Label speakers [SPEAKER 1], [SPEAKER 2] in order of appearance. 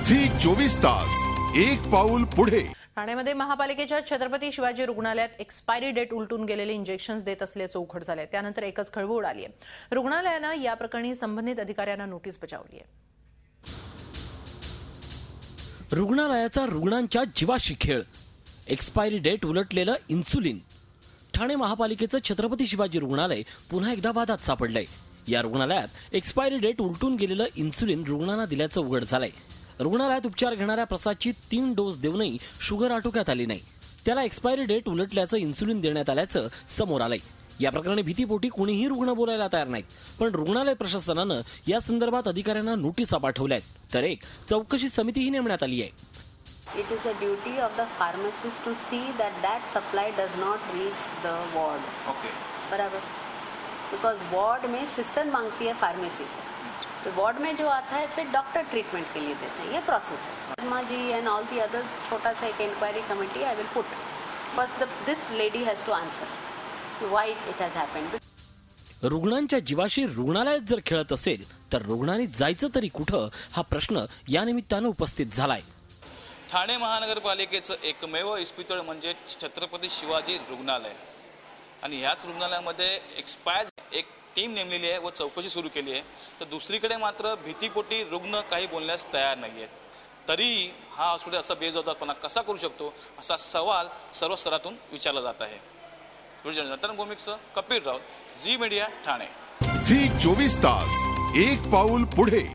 [SPEAKER 1] Zee 24 तास एक पाऊल पुढे।
[SPEAKER 2] ठाण्यामध्ये महापालिकेच्या छत्रपती शिवाजी रुग्णालयात एक्सपायरी डेट उलटून गेलेले इंजेक्शन्स देत असल्याचं उघड झालंय। त्यानंतर एकच खळबळ उडाली आहे। रुग्णालयानं या प्रकरणी संबंधित अधिकाऱ्यांना नोटीस बजावली आहे।
[SPEAKER 3] रुग्णालयाचा रुग्णांच्या जीवाशी खेळ, एक्सपायरी डेट उलटलेलं इन्सुलिन। ठाणे महापालिकेचं छत्रपती शिवाजी रुग्णालय पुन्हा एकदा वादात सापडलंय। या रुग्णालयात एक्सपायरी डेट उलटून गेलेलं इन्सुलिन रुग्णांना दिल्याचं उघड झालंय। रुग्णालयात उपचार घेणाऱ्या प्रसादची 3 डोस देऊनही शुगर आटोक्यात आली नाही। त्याला एक्सपायरी डेट उलटल्याचं इन्सुलिन देण्यात आल्याचं समोर आलंय। या प्रकरणी भीतीपोटी कोणीही रुग्ण बोलायला तयार नाहीत, पण रुग्णालय प्रशासनानं या संदर्भात अधिकाऱ्यांना नोटीसा पाठवल्यात, तर एक चौकशी समितीही नेमण्यात आली आहे।
[SPEAKER 4] It is the duty of the pharmacist to see that supply does not reach the ward.
[SPEAKER 5] Okay.
[SPEAKER 4] बराबर, because ward में सिस्टर मांगती है फार्मेसी से, तो वार्ड में जो आता है फिर डॉक्टर ट्रीटमेंट के लिए देते हैं। ये प्रोसेस है। Sharma ji and all the other छोटा सा एक inquiry committee I will put. First this lady has to answer why it has happened.
[SPEAKER 3] रुग्णांच्या जीवाशी रुग्णालयात जर खेळत असेल तर रुग्णांनी जायचं तरी कुठं, हा प्रश्न या निमित्तानं उपस्थित झालाय।
[SPEAKER 5] ठाणे महानगरपालिकेचं एकमेव इस्पितळ म्हणजे छत्रपती शिवाजी रुग्णालय आणि ह्याच रुग्णालयामध्ये एक्सपायर एक टीम नेमलेली आहे व चौकशी सुरू केली आहे। तर दुसरीकडे मात्र भीतीपोटी रुग्ण काही बोलण्यास तयार नाहीयेत। तरी हा हॉस्पिटल असा बेजबाबदारपणा कसा करू शकतो असा सवाल सर्व स्तरातून विचारला जात आहे। रतन भूमिकसह Kapil Raut, Zee Media Thane.
[SPEAKER 1] Zee 24 तास एक पाऊल पुढे।